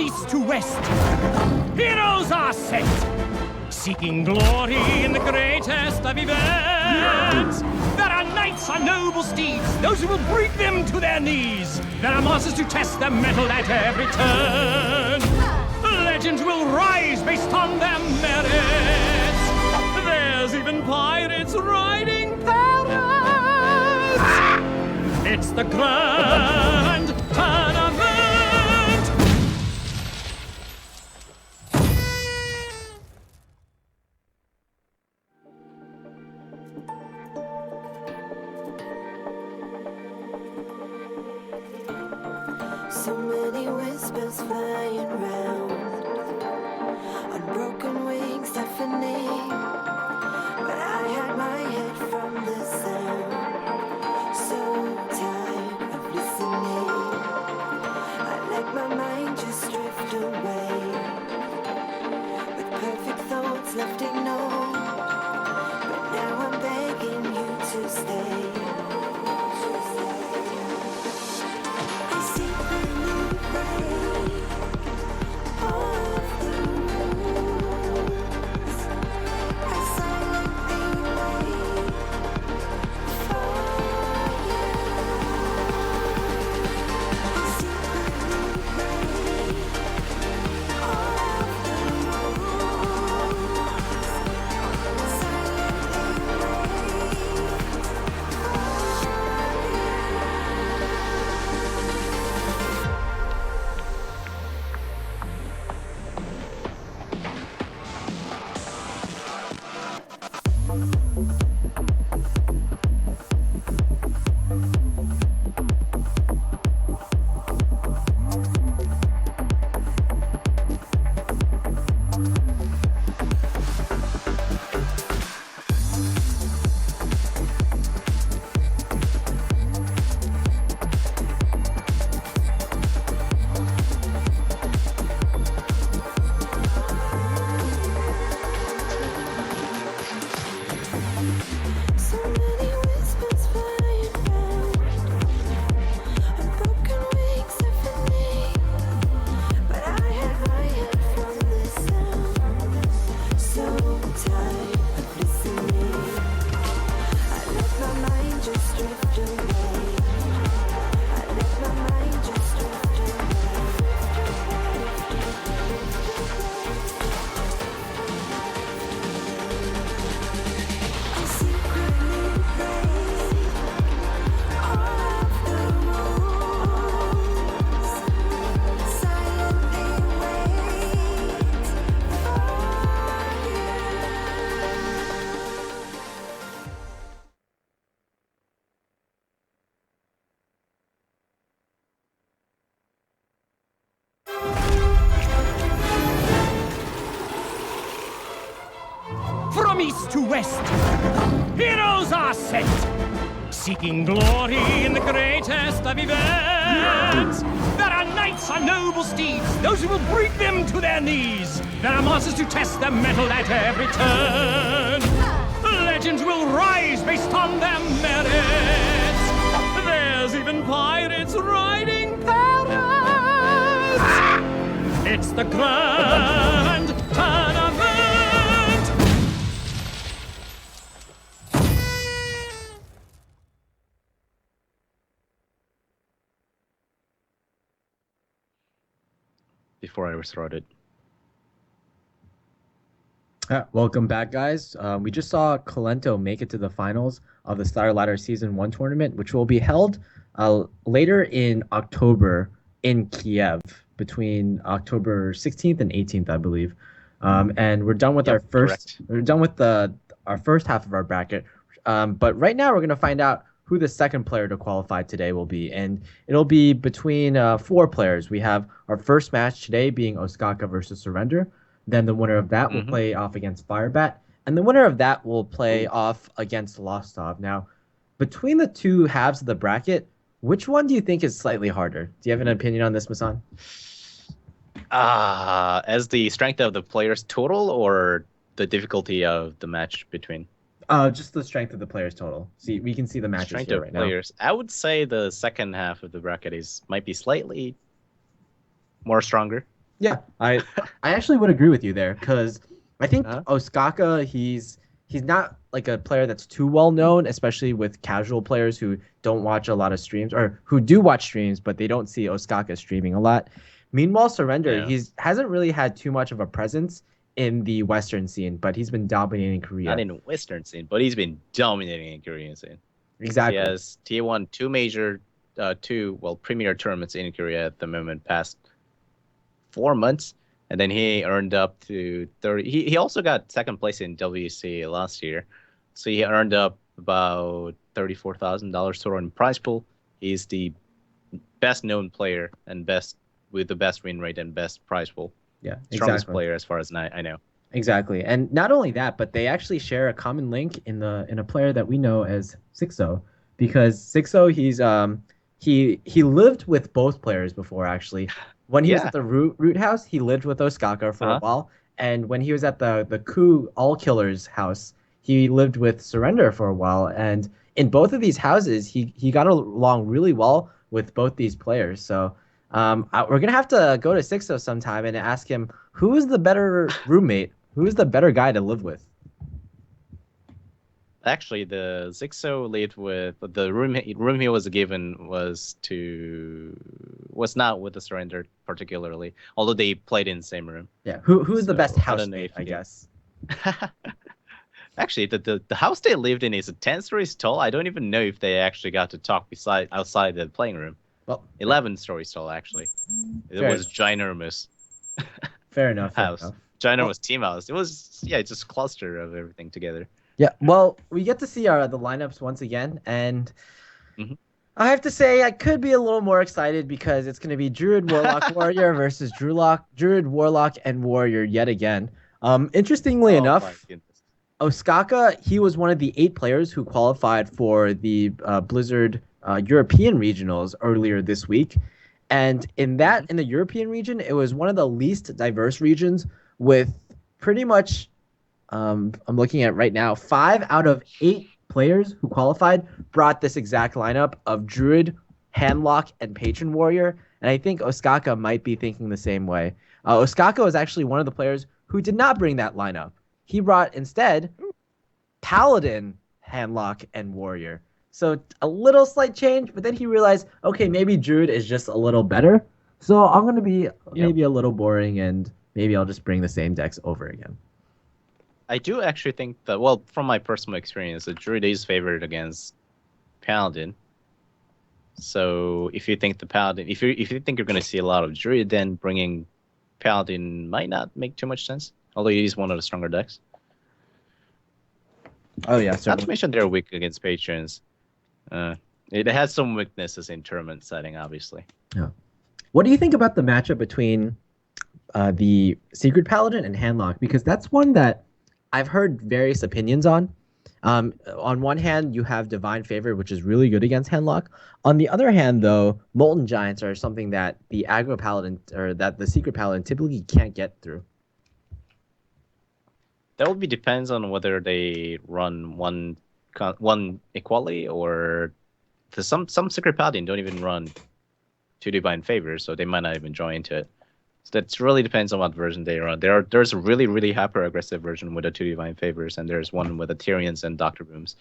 east to west, heroes are sent, seeking glory in the greatest of events. There are knights on noble steeds, those who will bring them to their knees. There are monsters to test their mettle at every turn. Legends will rise based on their merits. There's even pirates riding parrots. It's the grand tournament. So many whispers flying round, unbroken wings deafening, but I hide my head from the sound, so tired of listening. I let my mind just drift away, with perfect thoughts left ignored, but now I'm begging you to stay. From east to west, heroes are sent, seeking glory in the greatest of events. There are knights on noble steeds, those who will bring them to their knees. There are monsters to test their mettle at every turn. Legends will rise based on their merits. There's even pirates riding parrots. It's the grand tournament. Before I restarted. Welcome back, guys. We just saw Colento make it to the finals of the Star Ladder Season 1 tournament, which will be held later in October in Kiev, between October 16th and 18th, I believe. And we're done with our first. Correct. We're done with our first half of our bracket. But right now, we're going to find out who the second player to qualify today will be. And it'll be between 4 players. We have our first match today being Ostaka versus Surrender. Then the winner of that will play off against Firebat. And the winner of that will play off against Lostov. Now, between the two halves of the bracket, which one do you think is slightly harder? Do you have an opinion on this, Masan? As the strength of the players total or the difficulty of the match between? Just the strength of the players total. See, we can see the matches strength here of right players. now. I would say the second half of the bracket might be slightly more stronger. Yeah, I actually would agree with you there because I think Uh-huh. Ostaka he's not like a player that's too well known, especially with casual players who don't watch a lot of streams or who do watch streams but they don't see Ostaka streaming a lot. Meanwhile, Surrender Yeah. he's hasn't really had too much of a presence in the Western scene, but he's been dominating Not Korea. in Western scene, but he's been dominating in Korean scene. He Exactly. has tier one, two major, premier tournaments in Korea at the moment, past 4 months, and then he earned up to 30. He also got second place in WC last year, so he earned up about $34,000 total in prize pool. He's the best known player and best with the best win rate and best prize pool. Yeah, Strongest exactly. player as far as I know. Exactly. And not only that, but they actually share a common link in a player that we know as Sixo because Sixo he lived with both players before actually. When he was Yeah. at the root house, he lived with Osaka for a Uh-huh. while, and when he was at the Coup All Killers house, he lived with Surrender for a while, and in both of these houses, he got along really well with both these players. So we're gonna have to go to Sixo sometime and ask him who is the better roommate, who is the better guy to live with. Actually, the Zixo lived with the room he was given was not with the surrender particularly, although they played in the same room. Yeah, who is the best So I don't know housemate, if I you can. guess. Actually, the house they lived in is a 10 stories tall. I don't even know if they actually got to talk outside the playing room. Well, 11 stories tall, actually. It Fair was ginormous fair enough. Fair house. enough. Ginormous team house. It was, yeah, it's just a cluster of everything together. Yeah, well, we get to see the lineups once again, and Mhm. I have to say I could be a little more excited because it's going to be Druid Warlock Warrior versus Druid Warlock and Warrior yet again. Interestingly Oh my enough, goodness. Osaka, he was one of the 8 players who qualified for the Blizzard European regionals earlier this week. And in the European region, it was one of the least diverse regions with pretty much, I'm looking at right now, 5 out of 8 players who qualified brought this exact lineup of Druid, Handlock, and Patron Warrior. And I think Osaka might be thinking the same way. Osaka was actually one of the players who did not bring that lineup. He brought instead Paladin, Handlock, and Warrior. So a little slight change, but then he realized, okay, maybe Druid is just a little better. So I'm gonna be maybe a little boring, and maybe I'll just bring the same decks over again. I do actually think that, well, from my personal experience, the Druid is favored against Paladin. So if you think if you think you're going to see a lot of Druid, then bringing Paladin might not make too much sense. Although it is one of the stronger decks. Oh yeah, Not to certainly. mention they're weak against patrons. It has some weaknesses in tournament setting, obviously. What do you think about the matchup between the Secret Paladin and Handlock? Because that's one that I've heard various opinions on. On one hand, you have Divine Favor, which is really good against Handlock. On the other hand, though, Molten Giants are something that the Aggro Paladin or that the Secret Paladin typically can't get through. That will be depends on whether they run one equality or some Secret Paladin don't even run 2 Divine Favors, so they might not even join into it. So that really depends on what version they run. There's a really hyper aggressive version with the 2 Divine Favors, and there's one with the Tyrians and Doctor Booms.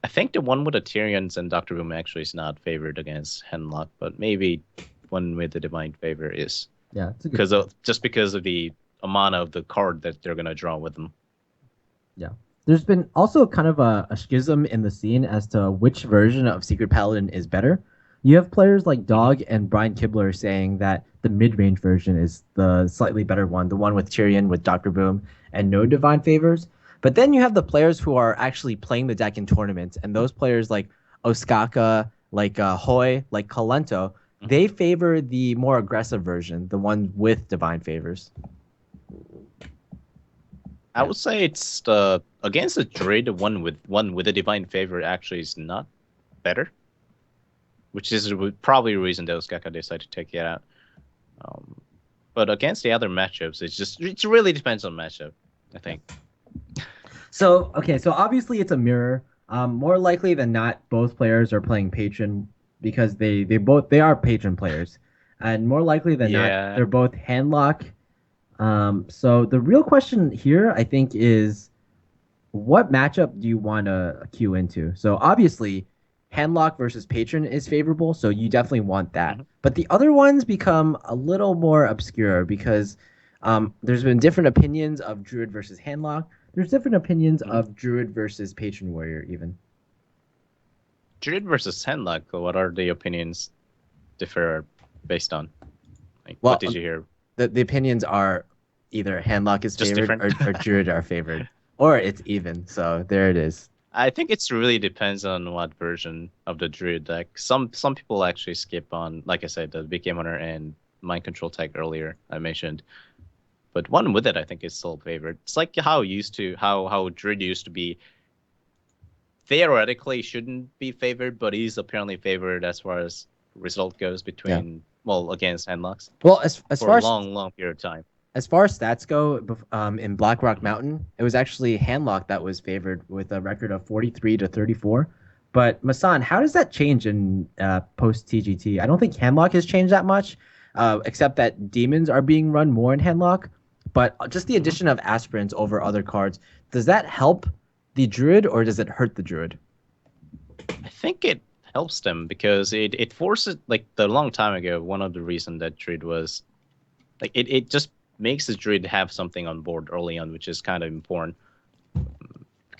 I think the one with the Tyrians and Doctor Boom actually is not favored against Henlock, but maybe one with the Divine Favor is. Yeah, it's a good Because of the amount of the card that they're gonna draw with them. Yeah. There's been also kind of a schism in the scene as to which version of Secret Paladin is better. You have players like Dog and Brian Kibler saying that the mid-range version is the slightly better one, the one with Tyrion, with Dr. Boom, and no Divine Favors. But then you have the players who are actually playing the deck in tournaments, and those players like Ostaka, like Hoy, like Kalento, they favor the more aggressive version, the one with Divine Favors. I would say it's against the Druid, the one with a Divine Favor actually is not better, which is probably the reason that Ostaka decided to take it out. But against the other matchups, it really depends on matchup, I think. So obviously it's a mirror. More likely than not, both players are playing Patron because they are Patron players. and more likely than not, Yeah. they're both handlock. So the real question here, I think, is what matchup do you want to queue into? So obviously, handlock versus patron is favorable, so you definitely want that. Mhm. But the other ones become a little more obscure because there's been different opinions of druid versus handlock. There's different opinions Mhm. of druid versus patron warrior even. Druid versus Henlock, what are the opinions differ based on? Like, Well, what did you hear? the opinions are either handlock is Just favored different? or druid are favored, or it's even. So there it is. I think it's really depends on what version of the Druid deck. Some people actually skip on, like I said, the big game hunter and mind control tech earlier I mentioned. But one with it, I think, is still favored. It's like how Druid used to be. Theoretically, shouldn't be favored, but he's apparently favored as far as result goes Yeah. between well against Handlocks Well, as for a far as long period of time. as far as stats go, in Blackrock Mountain, it was actually handlock that was favored with a record of 43 to 34. But Masan, how does that change in post TGT? I don't think handlock has changed that much, except that demons are being run more in handlock. But just the addition of aspirants over other cards, does that help the druid or does it hurt the druid? I think it helps them because it forces like the long time ago. One of the reason that Druid was like it just makes the Druid have something on board early on, which is kind of important.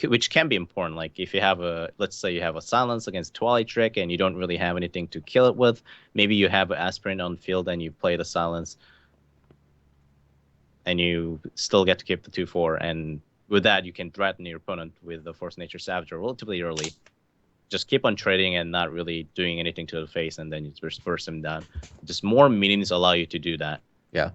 Which can be important. Like if you have let's say you have a silence against Twilight Trick and you don't really have anything to kill it with, maybe you have an aspirant on field and you play the silence, and you still get to keep the 2/4, and with that you can threaten your opponent with the Force Nature Savager relatively early. Just keep on trading and not really doing anything to the face, and then you just force him down. Just more minions allow you to do that. Yeah.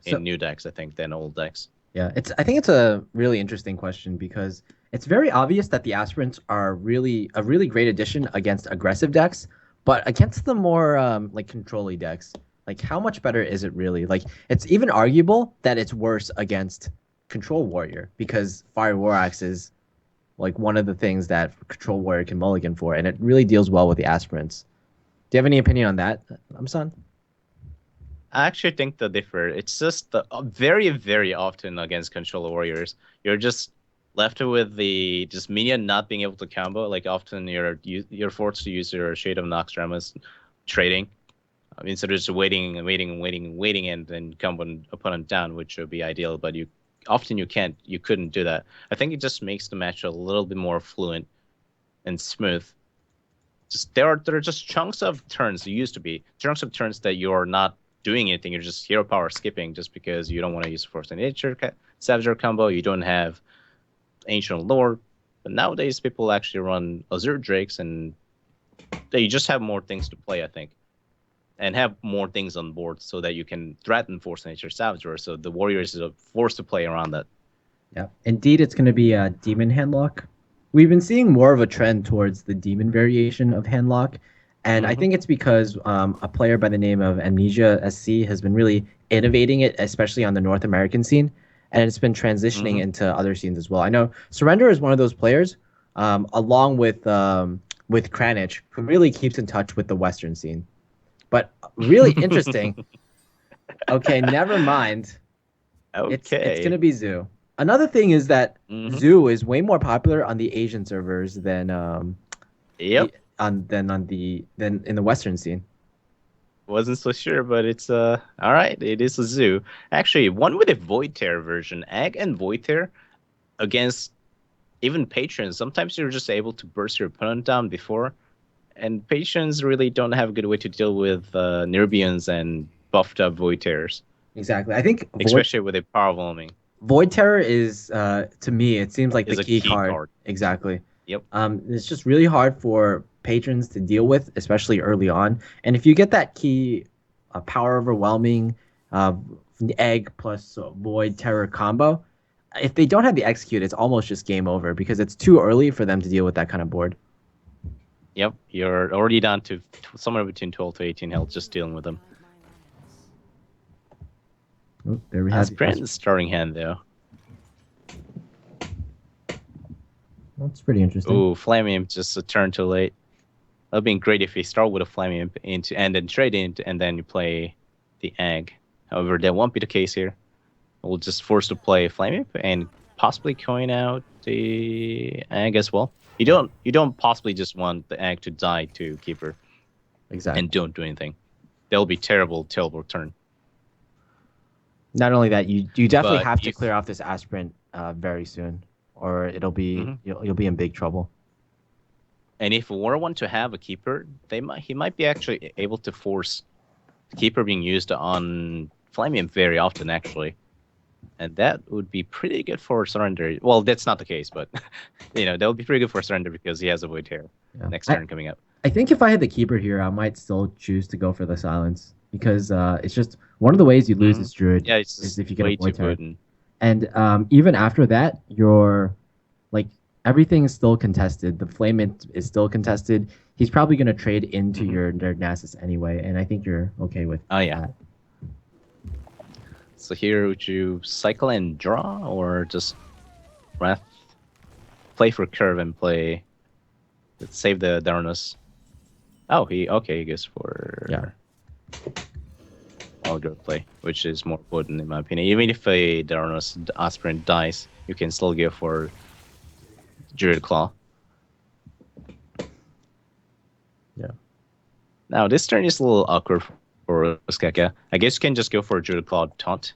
In new decks, I think, than old decks. Yeah, I think it's a really interesting question because it's very obvious that the aspirants are really a really great addition against aggressive decks, but against the more like control-y decks, like how much better is it really? Like it's even arguable that it's worse against Control Warrior because Fire War Axe is like one of the things that Control Warrior can mulligan for, and it really deals well with the aspirants. Do you have any opinion on that, Amsan? I actually think they differ. It's just very, very often against Control Warriors, you're just left with the just minion not being able to combo. Like often you're forced to use your Shade of Noxtramas trading instead of just waiting and then combo an opponent down, which would be ideal. But you couldn't do that. I think it just makes the match a little bit more fluent and smooth. Just there are just chunks of turns. There used to be chunks of turns that you're not doing anything. You're just hero power skipping just because you don't want to use Force Nature Savager combo. You don't have Ancient Lore. But nowadays, people actually run Azure Drakes, and they just have more things to play, I think, and have more things on board so that you can threaten Force Nature Savager. So the Warriors are forced to play around that. Yeah, indeed, it's going to be a demon handlock. We've been seeing more of a trend towards the demon variation of handlock, and I think it's because a player by the name of Amnesia SC has been really innovating it, especially on the North American scene, and it's been transitioning into other scenes as well. I know Surrender is one of those players, along with Kranich, who really keeps in touch with the Western scene. But really interesting. Okay, never mind. Okay. It's gonna be Zoo. Another thing is that Zoo is way more popular on the Asian servers than Yep. than in the Western scene. Wasn't so sure, but it's all right. It is a Zoo. Actually, one with a Void Tear version, Egg and Void Tear, against even patrons. Sometimes you're just able to burst your opponent down before, and patrons really don't have a good way to deal with Nerbians and buffed up Void Tears. Exactly. I think Especially with a power overwhelming. Void Terror is to me it seems like Is the a key key card. card. Exactly. Yep. It's just really hard for patrons to deal with, especially early on. And if you get that key power overwhelming egg plus Void Terror combo, if they don't have the execute, it's almost just game over because it's too early for them to deal with that kind of board. Yep, you're already down to somewhere between 12 to 18 health just dealing with them. Oh, there we have Aspirant's starting hand, though. That's pretty interesting. Ooh, Flaming just a turn too late. That'd be great if you start with a Flame Imp into and then trade into and then you play the egg. However, that won't be the case here. We'll just force to play Flame Imp and possibly coin out the egg as well. You don't possibly just want the egg to die to Keeper Exactly. and don't do anything. That'll be terrible turn. Not only that, you definitely But have to if- clear off this aspirant very soon, or it'll be you'll be in big trouble. And if War want to have a Keeper, he might be actually able to force Keeper being used on Flame Imp very often actually. And that would be pretty good for Surrender. Well, that's not the case, but that would be pretty good for Surrender because he has a Void Tear next turn coming up. I think if I had the Keeper here, I might still choose to go for the Silence because it's just one of the ways you lose this Druid Yeah, it's is if you get way a Void too Tear. good. And even after that, you're like everything is still contested. The Flame Imp is still contested. He's probably going to trade into your Nerd Nasus anyway, and I think you're okay with that. So here, would you cycle and draw, or just Wrath, play for curve and play? Let's save the Darnus. Oh, he goes for Algar play, which is more potent in my opinion. Even if a Darnus aspirant dies, you can still go for Druid Claw. Yeah. Now this turn is a little awkward for Ostaka. I guess you can just go for a Druid Claw taunt.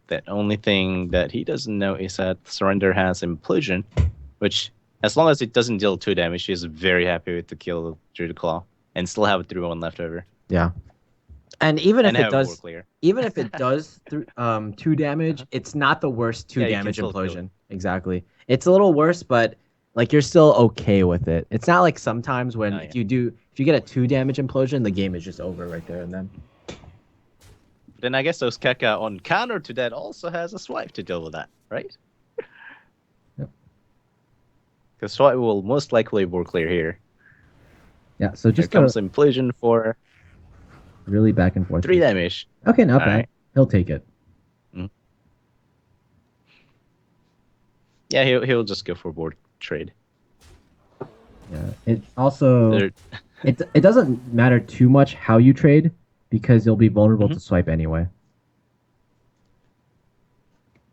The only thing that he doesn't know is that Surrender has Implosion, which, as long as it doesn't deal 2 damage, he's very happy with the kill of Druid Claw and still have a 3-1 left over. Yeah. And even if have it does, clear. even if it does 2 damage, it's not the worst 2 Yeah, you can damage still kill implosion. Exactly. It's a little worse, but like you're still okay with it. It's not like sometimes when if you get a 2 damage implosion, the game is just over right there and then. Then I guess Ostaka on counter to that also has a swipe to deal with that, right? Yep. Because swipe will most likely work clear here. Yeah, so Here just comes Implosion for really back and forth. 3 damage. Okay, not bad. Alright. He'll take it. Yeah, he'll just go for board trade. Yeah. It also There- it doesn't matter too much how you trade because you'll be vulnerable to swipe anyway.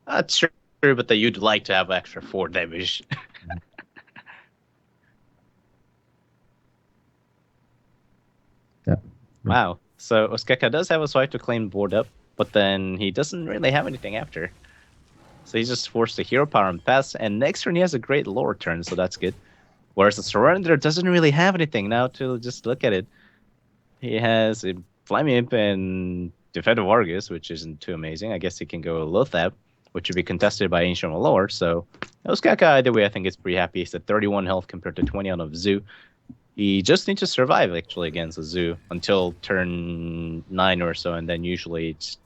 That's true, but you'd like to have extra 4 damage. Yep. Wow. So Ostaka does have a swipe to claim board up, but then he doesn't really have anything after. So he's just forced to hero power and pass, and next turn he has a great lore turn, so that's good. Whereas the Surrender doesn't really have anything now to just look at it. He has a Flame Imp and Defender of Argus, which isn't too amazing. I guess he can go Lothab, which would be contested by Ancient Lore. So Ostaka, either way, I think is pretty happy. He's at 31 health compared to 20 on a Zoo. He just needs to survive, actually, against the Zoo until turn 9 or so, and then usually it's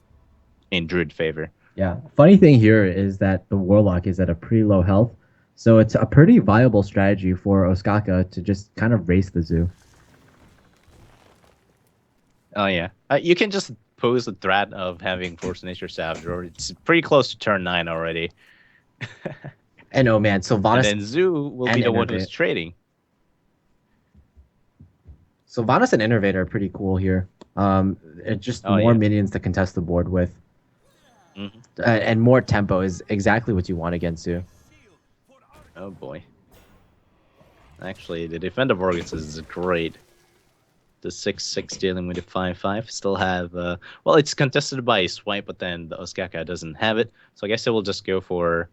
in Druid favor. Yeah. Funny thing here is that the Warlock is at a pretty low health, so it's a pretty viable strategy for Ostaka to just kind of race the Zoo. Oh, yeah. You can just pose the threat of having Force Nature Savage. It's pretty close to turn 9 already. And oh man, And Sylvanas then Zoo will be and the one who's Innervate. trading. Sylvanas and Innervate are pretty cool here. It's just Oh, more yeah. minions to contest the board with. Mhm. And more tempo is exactly what you want against Zoo. Oh, boy. Actually, the Defender of Argus is great. The 6-6 dealing with the 5-5 still have... well, it's contested by a swipe, but then the Ostaka doesn't have it. So I guess it will just go for...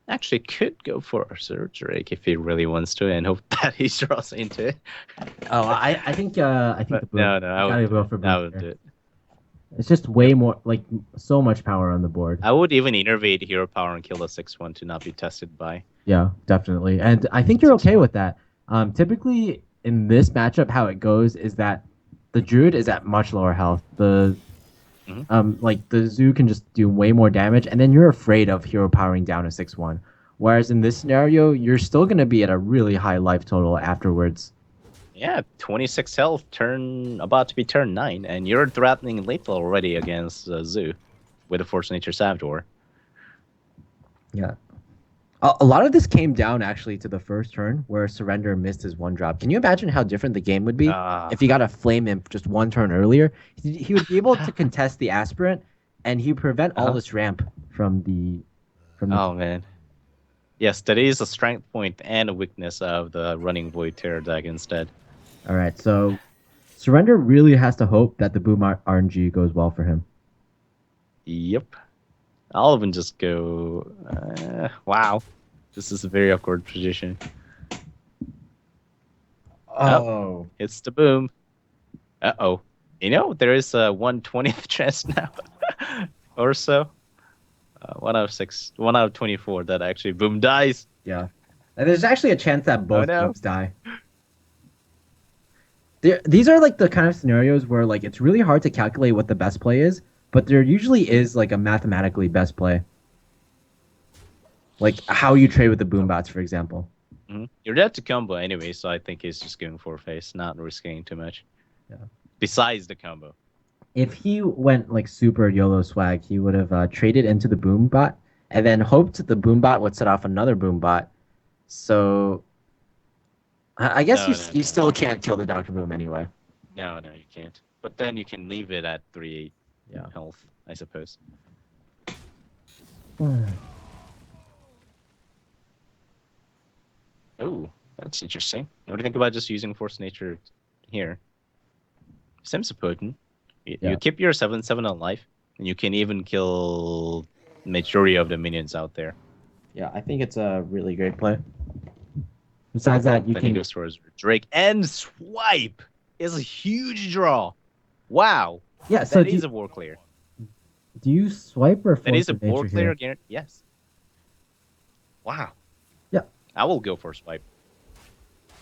Actually, could go for a Surgery if he really wants to, and hope that he draws into it. Oh, I think But the boot. no, I Gotta would, go for I boot would here. do it. It's just way more, like, so much power on the board. I would even innervate hero power and kill the 6-1 to not be tested by. Yeah, definitely. And I think you're okay with that. Typically, in this matchup, how it goes is that the Druid is at much lower health. The like the Zoo can just do way more damage, and then you're afraid of hero powering down a 6-1. Whereas in this scenario, you're still going to be at a really high life total afterwards. Yeah, 26 health, about to be turn 9, and you're threatening lethal already against Zoo with a Force Nature Saboteur. Yeah. A lot of this came down actually to the first turn where Surrender missed his one drop. Can you imagine how different the game would be if he got a Flame Imp just one turn earlier? He would be able to contest the Aspirant, and he would prevent all this ramp from the. Oh man. Yes, that is a strength point and a weakness of the running Void Terror deck instead. All right, so Surrender really has to hope that the Boom RNG goes well for him. Yep. I'll even just go. Wow. This is a very awkward position. Oh. It's the boom. Uh-oh. You know, there is a 1/20th chance now. Or so. 1 out of 6. 1 out of 24 that actually boom dies. Yeah. And there's actually a chance that both booms die. These are like the kind of scenarios where like it's really hard to calculate what the best play is, but there usually is like a mathematically best play. Like how you trade with the boom bots, for example. Mm-hmm. You're dead to combo anyway, so I think he's just going for face, not risking too much. Yeah. Besides the combo. If he went like super YOLO swag, he would have traded into the boom bot and then hoped the boom bot would set off another boom bot. So I guess you still can't kill the Dr. Boom anyway. No, you can't. But then you can leave it at 3 health, I suppose. Oh, that's interesting. What do you think about just using Force Nature here? Seems potent. You keep your 7/7 alive, and you can even kill majority of the minions out there. Yeah, I think it's a really great play. Besides that, you can go towards Drake and swipe is a huge draw. Wow. Yeah, so that is a war clear. Do you swipe or that is a war clear again? Yes. Wow. Yeah. I will go for swipe.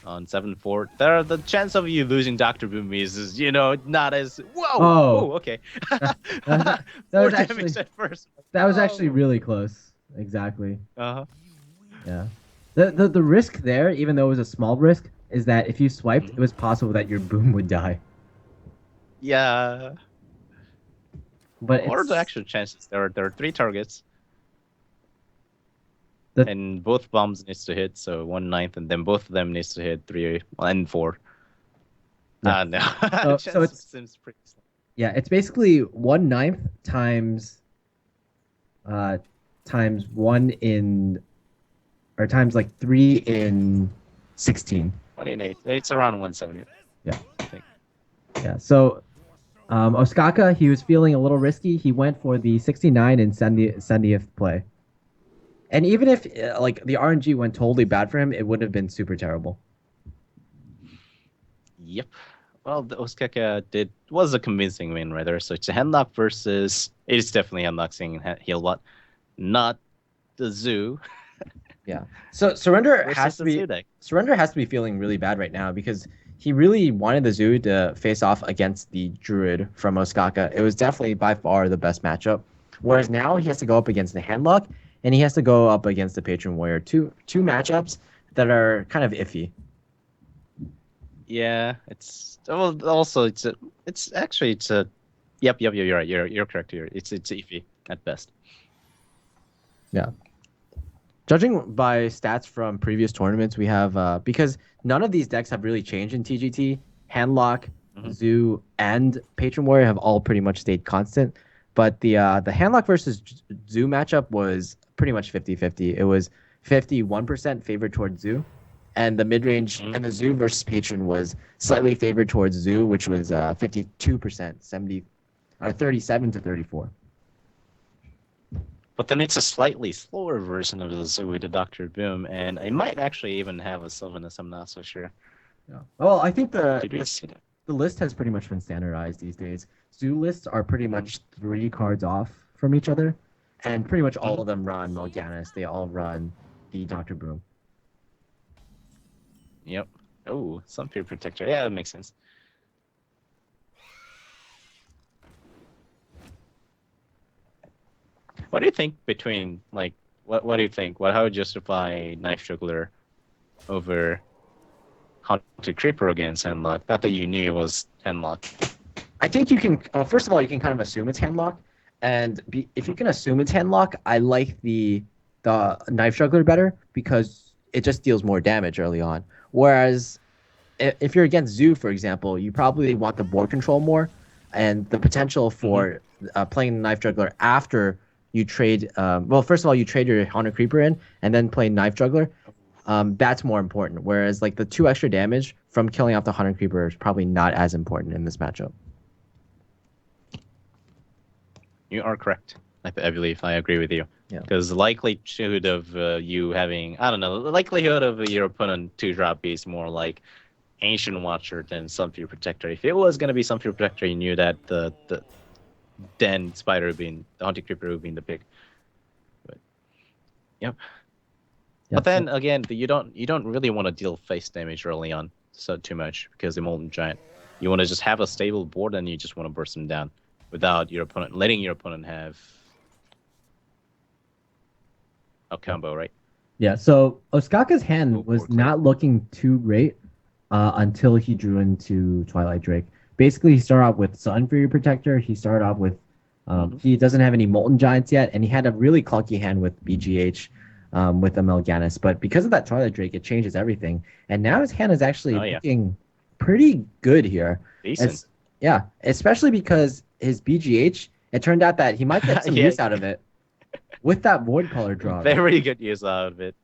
On 7/4, there the chance of you losing Dr. Boom is not as whoa. Okay. that was actually at first. That was actually really close. Exactly. Uh-huh. Yeah. The risk there, even though it was a small risk, is that if you swiped, it was possible that your boom would die. Yeah. But what are the actual chances? There are 3 targets. And both bombs needs to hit, so 1/9, and then both of them needs to hit 3 and 4. Yeah. No. so it seems pretty slow. Yeah, it's basically 1/9 times 1 in, or times like 3 in 16. 28. It's around 170. Yeah. I think. Yeah. So Ostaka, he was feeling a little risky. He went for the 69 and 70th play. And even if like the RNG went totally bad for him, it wouldn't have been super terrible. Yep. Well, the Ostaka was a convincing win, rather. So it's a handlock versus. It is definitely handlock seeing Healbot, not the zoo. Yeah. So Surrender has to be feeling really bad right now because he really wanted the zoo to face off against the Druid from Ostaka. It was definitely by far the best matchup. Whereas now he has to go up against the handlock. And he has to go up against the Patron Warrior. Two matchups that are kind of iffy. Yeah, it's also it's a yep, you're right. You're correct here. It's iffy at best. Yeah. Judging by stats from previous tournaments, we have because none of these decks have really changed in TGT. Handlock, Zoo, and Patron Warrior have all pretty much stayed constant. But the Handlock versus Zoo matchup was pretty much 50-50. It was 51% favored towards Zoo, and the mid-range and the Zoo versus Patron was slightly favored towards Zoo, which was 52%, 37-34. But then it's a slightly slower version of the Zoo with the Dr. Boom, and it might actually even have a Sylvanus. I'm not so sure. Yeah. Well, I think the list has pretty much been standardized these days. Zoo lists are pretty much 3 cards off from each other, and pretty much all of them run Morganis. They all run the Dr. Boom. Yep. Oh, some Fear Protector. Yeah, that makes sense. What do you think between, like, what do you think? How would you justify Knife Juggler over Haunted Creeper against Handlock? Not that you knew it was Handlock. I think you can, first of all, you can kind of assume it's Handlock. And if you can assume it's Handlock, I like the the knife juggler better because it just deals more damage early on. Whereas if you're against Zoo, for example, you probably want the board control more and the potential for playing the knife juggler after you trade. Well, first of all, you trade your Haunted Creeper in and then play knife juggler. That's more important. Whereas like the 2 extra damage from killing off the Haunted Creeper is probably not as important in this matchup. You are correct. I believe I agree with you. Yeah. Because the likelihood of you having, I don't know, the likelihood of your opponent to drop is more like Ancient Watcher than Sunfury Protector. If it was going to be Sunfury Protector, you knew that then Spider would be the Haunted Creeper would be in the pick. But, yep. But then again, you don't really want to deal face damage early on so too much because the Molten Giant. You want to just have a stable board and you just want to burst them down without your opponent letting your opponent have a combo, right? Yeah, so Ostaka's hand was not looking too great until he drew into Twilight Drake. Basically, he started off with Sun Fury Protector. He started off with he doesn't have any Molten Giants yet, and he had a really clunky hand with BGH with a Melganis. But because of that Twilight Drake, it changes everything. And now his hand is actually looking pretty good here. Decent. Yeah, especially because his BGH, it turned out that he might get some use out of it. With that void color draw. Very good use out of it.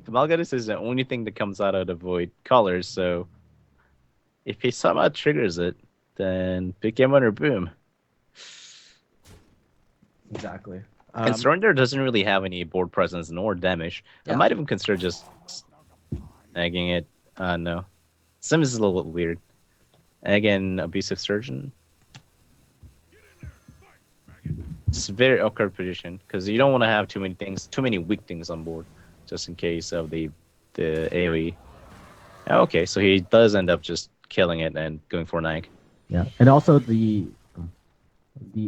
The Malgadis is the only thing that comes out of the void colors, so if he somehow triggers it, then pick game winner, boom. Exactly. And Surrender doesn't really have any board presence nor damage. I might even consider just nagging it. No. Sims is a little bit weird. Again, Abusive Surgeon. It's a very awkward position because you don't want to have too many weak things on board, just in case of the AoE. Okay, so he does end up just killing it and going for an egg. Yeah, and also the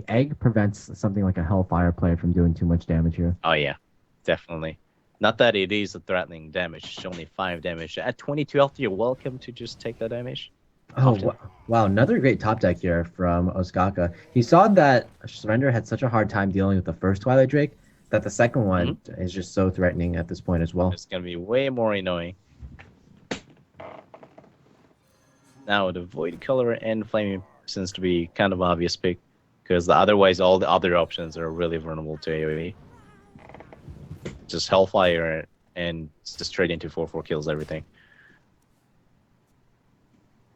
egg prevents something like a Hellfire player from doing too much damage here. Oh yeah, definitely. Not that it is a threatening damage; it's only 5 damage. At 22 health, you're welcome to just take that damage. Oh, wow. Another great top deck here from Ostaka. He saw that Surrender had such a hard time dealing with the first Twilight Drake that the second one is just so threatening at this point as well. It's going to be way more annoying. Now, the Void Color and Flaming seems to be kind of obvious pick because otherwise all the other options are really vulnerable to AoE. Just Hellfire and just straight into 4/4 kills everything.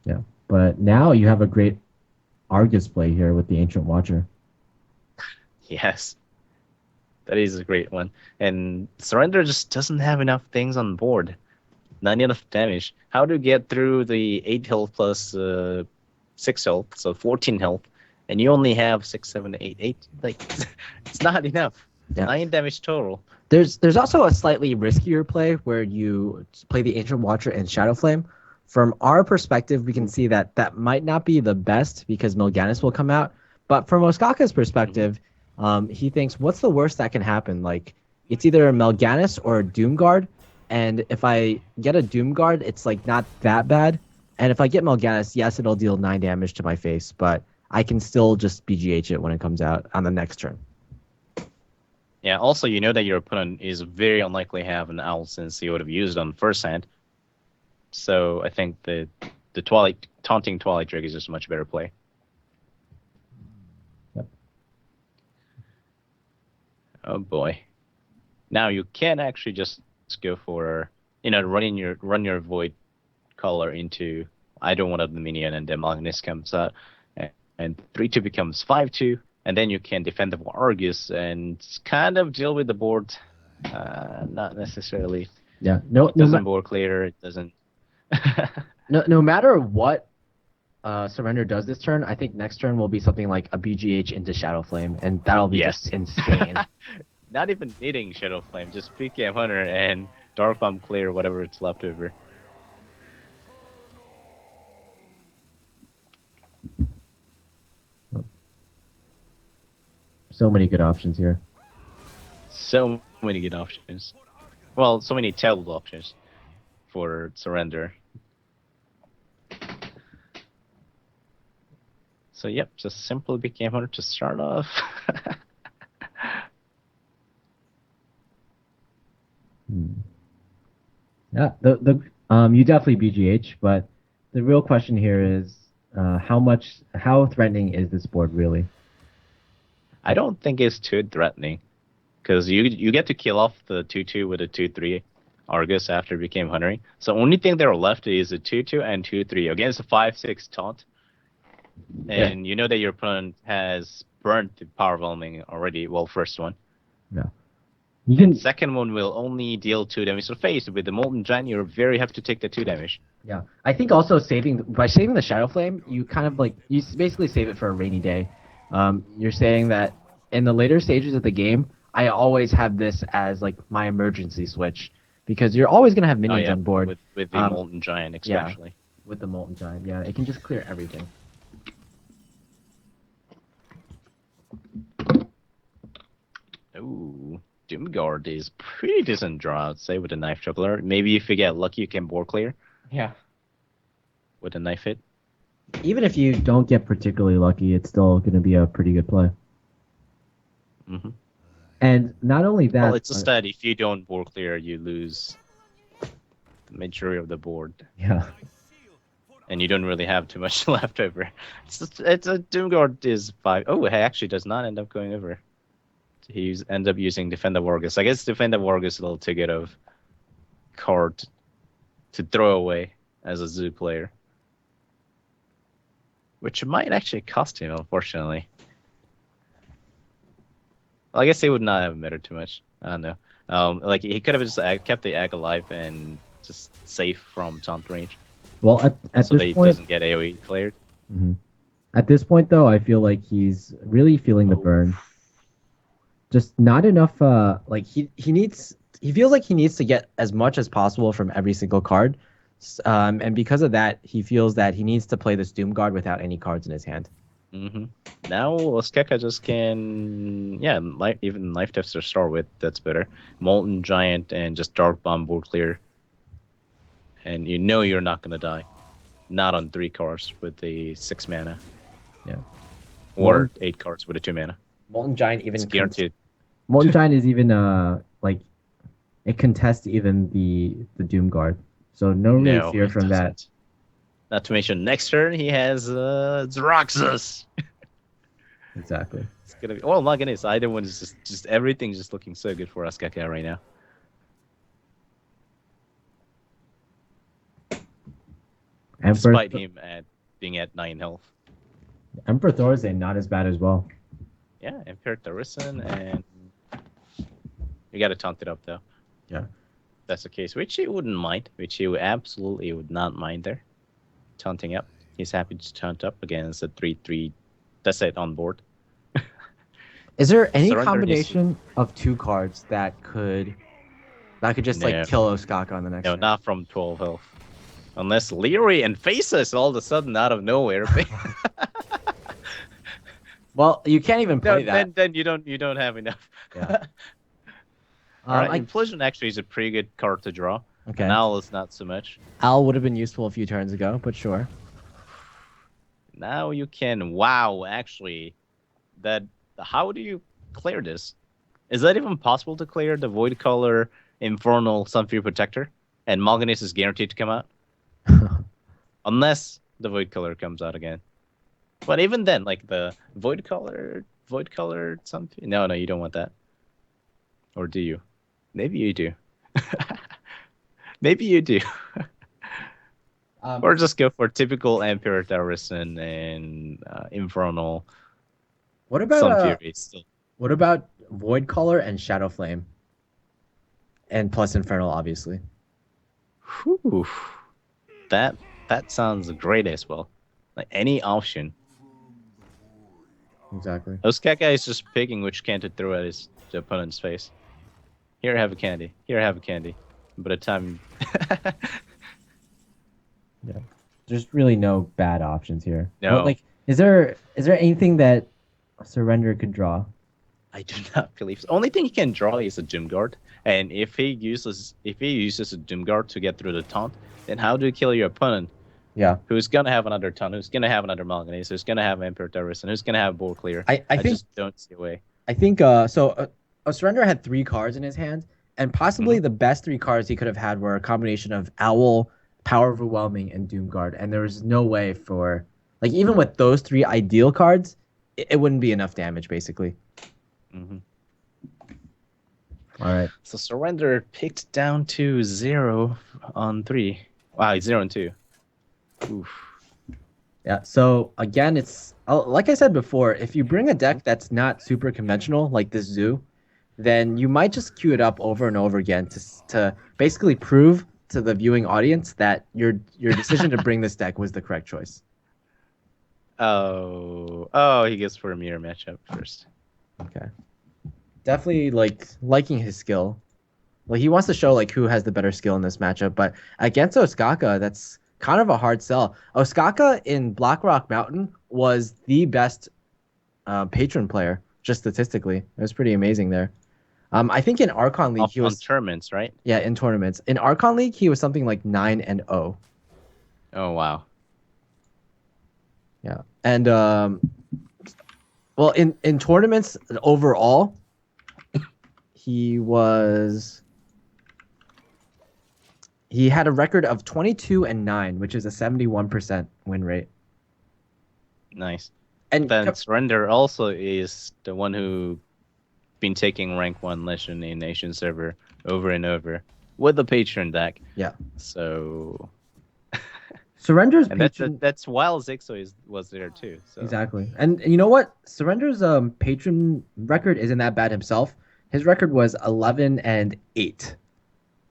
Yeah, but now you have a great Argus play here with the Ancient Watcher. Yes, that is a great one. And Surrender just doesn't have enough things on board. Not enough damage. How to get through the 8 health plus 6 health, so 14 health, and you only have 6, 7, 8, 8. Like, it's not enough. Yeah. 9 damage total. There's also a slightly riskier play where you play the Ancient Watcher and Shadow Flame. From our perspective, we can see that that might not be the best because Melganis will come out. But from Ostaka's perspective, he thinks, what's the worst that can happen? Like, it's either a Melganis or a Doomguard. And if I get a Doomguard, it's like not that bad. And if I get Melganis, yes, it'll deal 9 damage to my face. But I can still just BGH it when it comes out on the next turn. Yeah, also, you know that your opponent is very unlikely to have an owl since he would have used it on first hand. So I think the taunting Twilight Drake is just a much better play. Yep. Oh boy! Now you can actually just go for run your Void Color into either one of the minion, and then Magnus comes out, and 3/2 becomes 5/2, and then you can defend the Argus and kind of deal with the board. Not necessarily. Yeah. It doesn't board clear. It doesn't. No matter what Surrender does this turn, I think next turn will be something like a BGH into Shadow Flame, and that'll be just insane. Not even needing Shadow Flame, just PKM Hunter and Dark Bomb clear whatever it's left over. So many good options here. So many good options. Well, so many terrible options for Surrender. So yep, just simple big game hunter to start off. Yeah, you definitely BGH, but the real question here is how threatening is this board really? I don't think it's too threatening because you get to kill off the 2/2 with a 2/3 Argus after it became Huntery. So only thing that are left is a 2/2 and 2/3 against a 5/6 taunt. Yeah. And you know that your opponent has burnt the power whelming already. Well, first one. Yeah. You can Second one will only deal 2 damage to face. With the Molten Giant, you're very happy to take the 2 damage. Yeah, I think also by saving the Shadow Flame, you kind of like basically save it for a rainy day. You're saying that in the later stages of the game, I always have this as like my emergency switch because you're always gonna have minions on board. With the Molten Giant, especially. Yeah, with the Molten Giant, yeah, it can just clear everything. Ooh, Doomguard is pretty decent draw, I'd say, with a Knife Juggler. Maybe if you get lucky, you can board clear Yeah. with a knife hit. Even if you don't get particularly lucky, it's still gonna be a pretty good play. Mm-hmm. And not only that, Well, it's just that if you don't board clear, you lose the majority of the board. yeah. And you don't really have too much left over. It's a Doomguard is 5. Oh, it actually does not end up going over. He ends up using Defend the Wargus. I guess Defend the Wargus is a little too good of card to throw away as a Zoo player. Which might actually cost him, unfortunately. Well, I guess it would not have mattered too much. I don't know. Like, he could have just kept the egg alive and just safe from taunt range. Well, at so this that he point, doesn't get AoE cleared. Mhm. At this point, though, I feel like he's really feeling the burn. Just not enough. Like he feels like he needs to get as much as possible from every single card, and because of that, he feels that he needs to play this Doomguard without any cards in his hand. Mm-hmm. Now Ostaka just can, even Life Tester start with. That's better. Molten Giant and just Dark Bomb board clear, and you know you're not gonna die. Not on 3 cards with the 6 mana. Yeah. Or 8 cards with a 2 mana. Molten Giant even It's guaranteed. Molten Giant is even like it contests even the Doomguard, so no real fear from that. Not to mention next turn he has Xeraxus. Exactly. It's gonna be my goodness, either one is just everything's just looking so good for Ostaka right now. Despite him being at 9 health. Emperor Thor's not as bad as well. Yeah, Emperor Thorison, and you gotta taunt it up though. Yeah. That's the case, which he wouldn't mind. Which he absolutely would not mind there. Taunting up. He's happy to taunt up against a 3/3. That's it on board. Is there any combination of 2 cards that could just like kill Ostaka on the next? No, not from 12 health. Unless Leary and Faces all of a sudden out of nowhere. Well, you can't even play that. Then you don't have enough. Yeah. Implosion actually is a pretty good card to draw. Okay. Now it's not so much. Owl would have been useful a few turns ago, but sure. Now you can. Wow, actually, how do you clear this? Is that even possible to clear the Void Color Infernal Sunfury Protector? And Mal'Ganis is guaranteed to come out? Unless the Void Color comes out again. But even then, like the Void Color something. No, you don't want that. Or do you? Maybe you do. Maybe you do. Or just go for typical Emperor Thorison and Infernal. What about Sunfury still? What about Void Color and Shadow Flame? And plus Infernal, obviously. Whew. That sounds great as well. Like any option. Exactly. Ostaka is just picking which can to throw at the opponent's face. Here, have a candy. Here, have a candy. By the time... Yeah. There's really no bad options here. No. But, like, is there anything that Surrender could draw? I do not believe so. Only thing he can draw is a Doomguard. And if he uses a Doomguard to get through the taunt, then how do you kill your opponent? Yeah. Who's gonna have another taunt? Who's gonna have another Mal'Ganis? Who's gonna have Emperor Thorison? Who's gonna have board clear? I think just don't see a way. I think Surrender had 3 cards in his hand, And possibly the best 3 cards he could have had were a combination of Owl, Power Overwhelming, and Doomguard. And there was no way for, like, even with those 3 ideal cards, it wouldn't be enough damage, basically. Mm-hmm. All right. So Surrender picked down to 0 on 3. Wow, 0 and 2. Oof. Yeah, so again, it's like I said before, if you bring a deck that's not super conventional, like this Zoo, then you might just queue it up over and over again to basically prove to the viewing audience that your decision to bring this deck was the correct choice. Oh, he gets for a mirror matchup first. Okay. Definitely liking his skill. Like he wants to show like who has the better skill in this matchup, but against Ostaka, that's kind of a hard sell. Ostaka in Blackrock Mountain was the best patron player, just statistically. It was pretty amazing there. I think in Archon League he was on tournaments, right? Yeah, in tournaments. In Archon League he was something like 9-0. Oh wow. Yeah. And well in tournaments overall he had a record of 22-9, which is a 71% win rate. Nice. And then Surrender also is the one who been taking rank 1 Legend in Asian server over and over with the patron deck. Yeah. So Surrender's and patron... that's while Zixo was there too. So. Exactly. And you know what? Surrender's patron record isn't that bad himself. His record was 11-8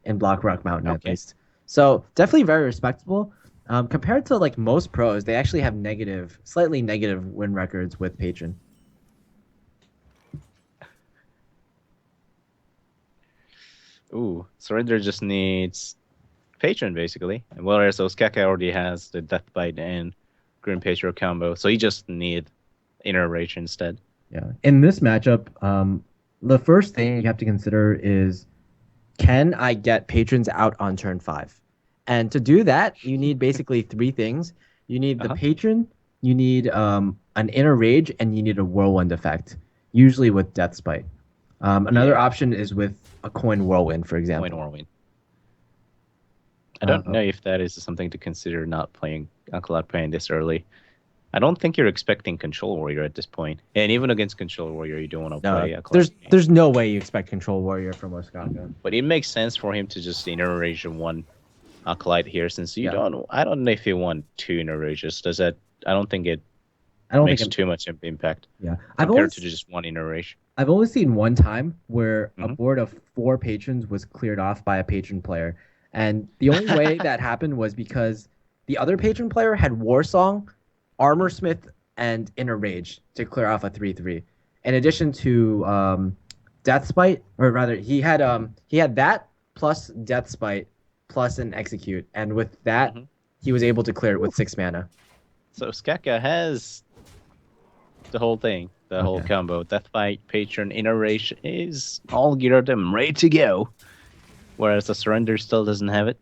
in Blackrock Mountain at least. So definitely very respectable. Compared to like most pros, they actually have slightly negative win records with patron. Ooh, Surrender just needs patron basically, and whereas Ostaka already has the Death Bite and Grim Patron combo, so he just need Inner Rage instead. Yeah. In this matchup, the first thing you have to consider is, can I get patrons out on turn 5? And to do that, you need basically 3 things. You need the patron, you need an Inner Rage, and you need a Whirlwind effect, usually with Death Spite. Another option is with a Coin Whirlwind, for example. Coin Whirlwind. I don't know if that is something to consider not playing Uncle Out playing this early. I don't think you're expecting Control Warrior at this point. And even against Control Warrior, you don't want to play a there's no way you expect Control Warrior from Ostaka. But it makes sense for him to just Inner Rage 1 Acolyte here, since you don't. I don't know if you want 2 Inner Rages. Does that? I don't think it makes too much impact. Yeah, compared to just 1 Inner Rage. I've only seen one time where a board of 4 patrons was cleared off by a patron player, and the only way that happened was because the other patron player had Warsong, Armorsmith, and Inner Rage to clear off a 3/3. In addition to Death Spite, or rather, he had that plus Death Spite plus an Execute, and with that, he was able to clear it with 6 mana. So Skaka has the whole thing, the whole combo. Death Bite, Patron, Inner Rage is all geared and ready to go, whereas the Surrender still doesn't have it.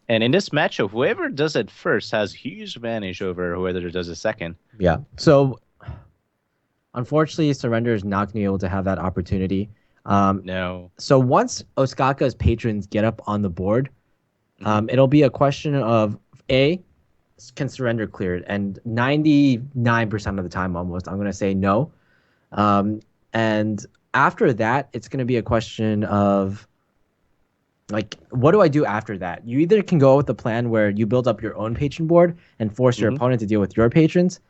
And in this matchup, whoever does it first has huge advantage over whoever does it second. Yeah. So, unfortunately, Surrender is not going to be able to have that opportunity. No. So once Ostaka's patrons get up on the board, it'll be a question of can Surrender clear it? And 99% of the time, almost, I'm going to say no. And after that, it's going to be a question of, like, what do I do after that? You either can go with the plan where you build up your own patron board and force your opponent to deal with your patrons.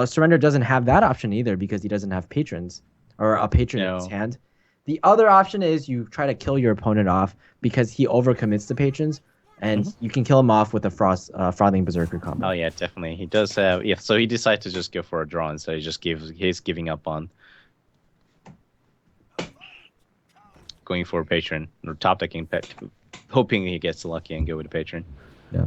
Surrender doesn't have that option either because he doesn't have patrons or a patron in his hand. The other option is you try to kill your opponent off because he overcommits to patrons, and you can kill him off with a Frothing Berserker combo. Oh yeah, definitely. He does have so he decided to just go for a draw, and so he's giving up on going for a patron or top decking pet, hoping he gets lucky and go with a patron. Yeah.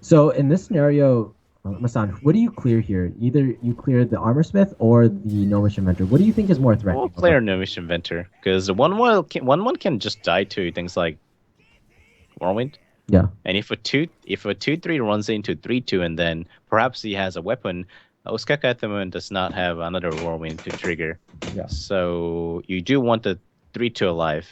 So in this scenario, Masan, what do you clear here? Either you clear the Armorsmith or the Gnomish Inventor. What do you think is more threatening? We'll clear Gnomish Inventor because one can just die to things like Whirlwind. Yeah. And if a 2/3 runs into 3/2 and then perhaps he has a weapon, Ostaka at the moment does not have another Whirlwind to trigger. Yeah. So you do want the 3/2 alive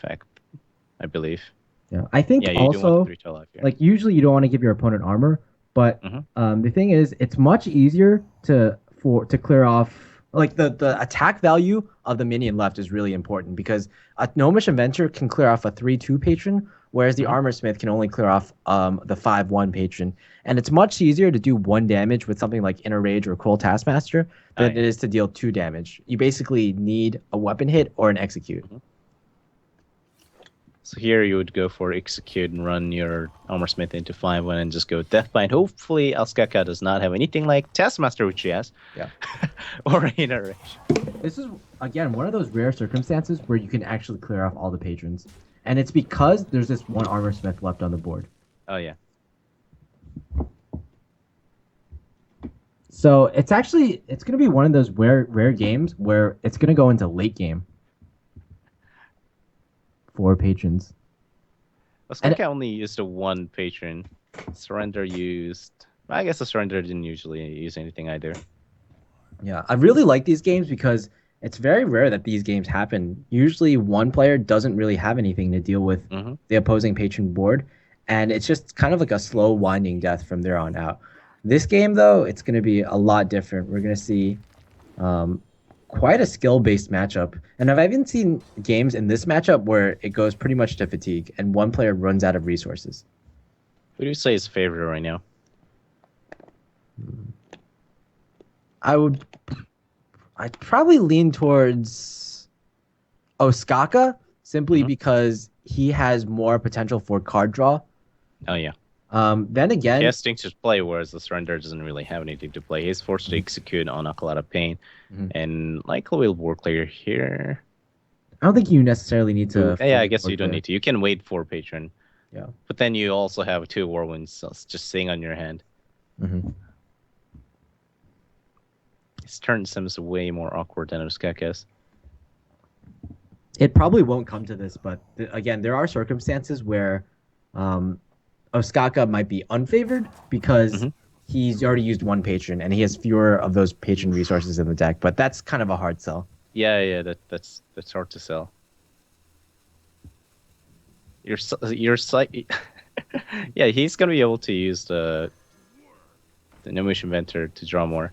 I believe. Yeah, I think Yeah, you do want also 3 to life here. like usually you don't want to give your opponent armor, but the thing is, it's much easier to clear off like the attack value of the minion left is really important because a Gnomish Inventor can clear off a 3/2 patron, whereas the Armor Smith can only clear off the 5/1 patron, and it's much easier to do 1 damage with something like Inner Rage or Cruel Taskmaster than it is to deal 2 damage. You basically need a weapon hit or an execute. So here you would go for execute and run your Armor Smith into 5/1 and just go Deathbind. Hopefully Ostaka does not have anything like Taskmaster, which he has. Yeah. Or Inner Rage. This is again one of those rare circumstances where you can actually clear off all the patrons, and it's because there's this 1 Armor Smith left on the board. Oh yeah. So it's gonna be one of those rare games where it's gonna go into late game. 4 patrons. Ostaka only used a 1 patron. Surrender used. I guess the Surrender didn't usually use anything either. Yeah, I really like these games because it's very rare that these games happen. Usually, one player doesn't really have anything to deal with the opposing patron board, and it's just kind of like a slow winding death from there on out. This game, though, it's going to be a lot different. We're going to see quite a skill-based matchup. And I've even seen games in this matchup where it goes pretty much to fatigue and one player runs out of resources. Who do you say is favorite right now? I'd probably lean towards Ostaka simply because he has more potential for card draw. Oh yeah. Then again, he has things to play, whereas the Surrender doesn't really have anything to play. He's forced to execute on a lot of pain, and likely will war clear here. I don't think you necessarily need to. Yeah, I guess you don't need to. You can wait for patron. Yeah. But then you also have 2 Warwinds just sitting on your hand. His turn seems way more awkward than Ostaka's. It probably won't come to this, but again, there are circumstances where Ostaka might be unfavored because he's already used 1 patron and he has fewer of those patron resources in the deck. But that's kind of a hard sell. Yeah, that's hard to sell. You're yeah, he's gonna be able to use the Gnomish Inventor to draw more.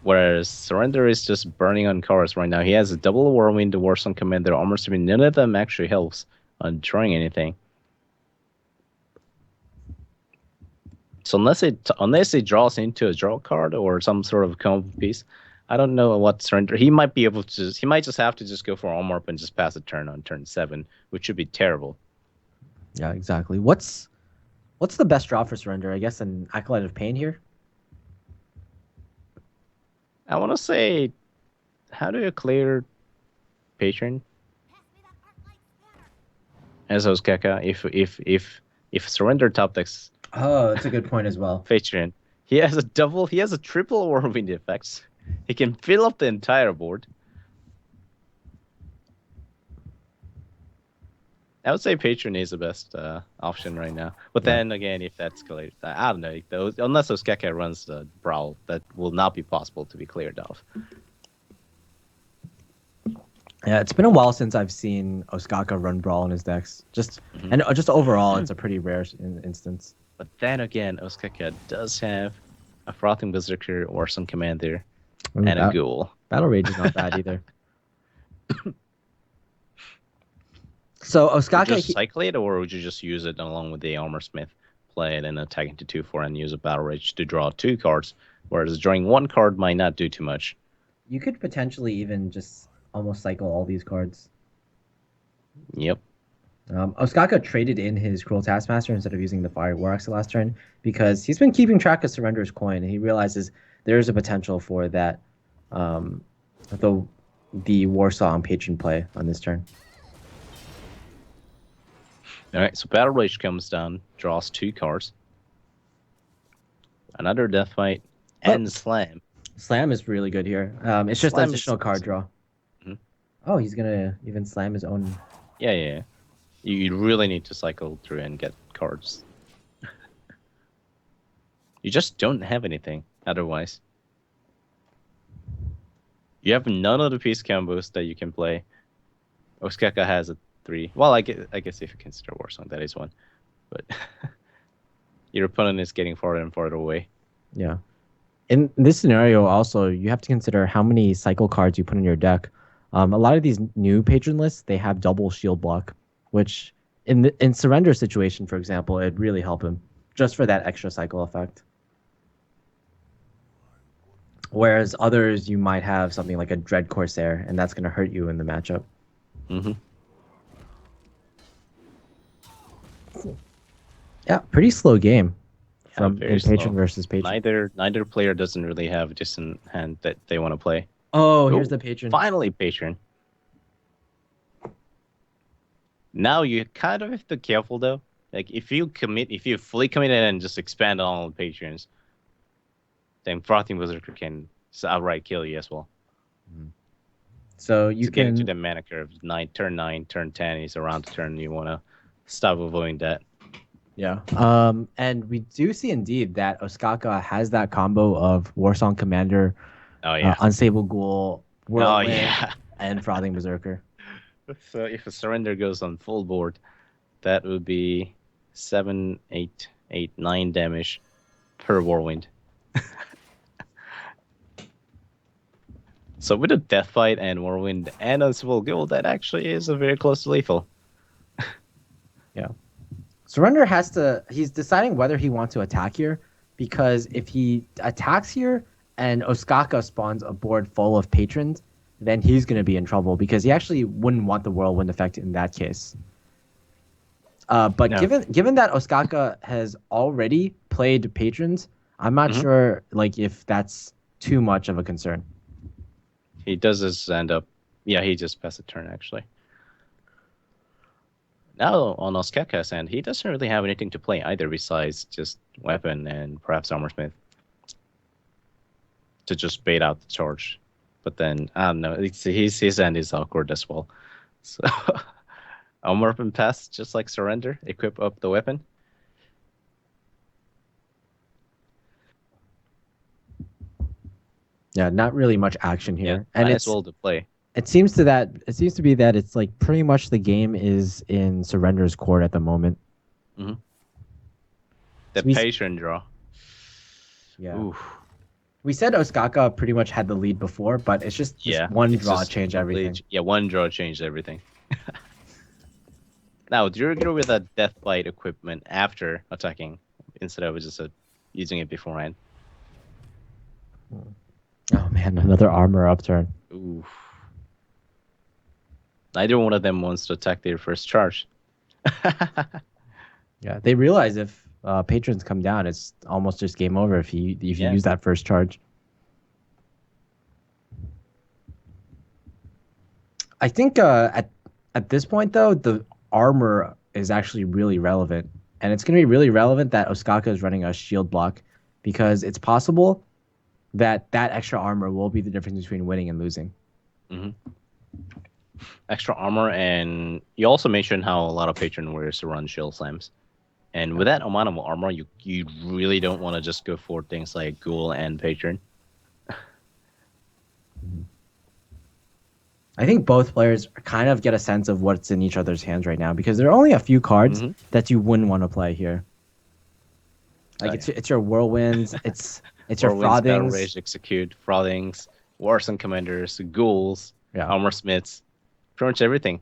Whereas Surrender is just burning on cards right now. He has a double Whirlwind, the Warsong Commander, Armor Smith. None of them actually helps on drawing anything. So unless it draws into a draw card or some sort of combo piece, I don't know what Surrender. He might be able to. He might just have to just go for armor up and just pass a turn on turn 7, which would be terrible. Yeah, exactly. What's the best draw for Surrender? I guess an Acolyte of Pain here. I want to say, how do you clear patron? As Ostaka, if Surrender top decks. Oh, that's a good point as well. Patron, he has a triple Whirlwind effects. He can fill up the entire board. I would say Patron is the best option right now. But then again, if that's cleared, I don't know. Unless Ostaka runs the Brawl, that will not be possible to be cleared off. Yeah, it's been a while since I've seen Ostaka run Brawl in his decks. Just overall, it's a pretty rare instance. But then again, Ostaka does have a Frothing Berserker or some Commander and a Ghoul. Battle Rage is not bad either. So Ostaka, would you just cycle it, or would you just use it along with the Armor Smith, play it and attack into 2/4 and use a Battle Rage to draw 2 cards, whereas drawing 1 card might not do too much. You could potentially even just almost cycle all these cards. Yep. Ostaka traded in his Cruel Taskmaster instead of using the Fire War Axe the last turn because he's been keeping track of Surrender's coin and he realizes there is a potential for that the Warsaw and Patron play on this turn. All right, so Battle Rage comes down, draws 2 cards. Another Death Fight and Slam. Slam is really good here. It's just Slam additional card draw. Oh, he's gonna even slam his own. Yeah. You really need to cycle through and get cards. You just don't have anything otherwise. You have none of the piece combos that you can play. Ostaka has 3. Well, I guess if you consider Warsong, that is one. But your opponent is getting farther and farther away. Yeah. In this scenario, also, you have to consider how many cycle cards you put in your deck. A lot of these new patron lists, they have double shield block, which in surrender situation, for example, it'd really help him just for that extra cycle effect. Whereas others, you might have something like a Dread Corsair, and that's going to hurt you in the matchup. Mm-hmm. Yeah, pretty slow game from very in patron slow. versus patron. Neither player doesn't really have a decent hand that they want to play. Oh, here's the patron. Finally, patron. Now you kind of have to be careful though. Like if you fully commit and just expand on all the patrons, then Frothing Berserker can outright kill you as well. So you Get into can the mana curve. Turn 9, turn 10 is around the turn. You want to stop avoiding that. Yeah. And we do see indeed that Ostaka has that combo of Warsong Commander, Oh yeah. Unstable Ghoul, Whirlwind, yeah. and Frothing Berserker. So if a surrender goes on full board, that would be 7, 8, 9 damage per Whirlwind. So with a Death Fight and Whirlwind and Unstable Ghoul, that actually is a very close to lethal. Yeah. Surrender has to. He's deciding whether he wants to attack here, because if he attacks here and Ostaka spawns a board full of patrons, then he's going to be in trouble because he actually wouldn't want the whirlwind effect in that case. But No. given that Ostaka has already played patrons, I'm not sure like if that's too much of a concern. He does just end up. Yeah, he just passed a turn actually. Now on Ostaka's end, he doesn't really have anything to play either besides just weapon and perhaps armorsmith to just bait out the charge. But then I don't know. His end is awkward as well. So armor weapon pass just like surrender. Equip up the weapon. Yeah, not really much action here, Yeah, and might it's as well to play. It seems to be that it's like pretty much the game is in Surrender's court at the moment. The So we- patron draw. Yeah. Oof. We said Ostaka pretty much had the lead before, but it's just this one it's draw just changed everything. Yeah, one draw changed everything. Now, do you agree with that Death Bite equipment after attacking instead of just using it beforehand? Oh man, another armor upturn. Oof. Neither one of them wants to attack their first charge. Yeah, they realize if patrons come down, it's almost just game over if you use that first charge. I think at this point though, the armor is actually really relevant, and it's going to be really relevant that Ostaka is running a shield block, because it's possible that extra armor will be the difference between winning and losing. Extra armor, and you also mentioned how a lot of patron warriors run shield slams. And with that amount of armor, you really don't want to just go for things like Ghoul and Patron. I think both players kind of get a sense of what's in each other's hands right now, because there are only a few cards that you wouldn't want to play here. Like it's your Whirlwinds, it's your Whirlwinds, Battle Frothings. Rage, Execute, Frothings, Warsong Commanders, Ghouls, Armor Smiths, pretty much everything.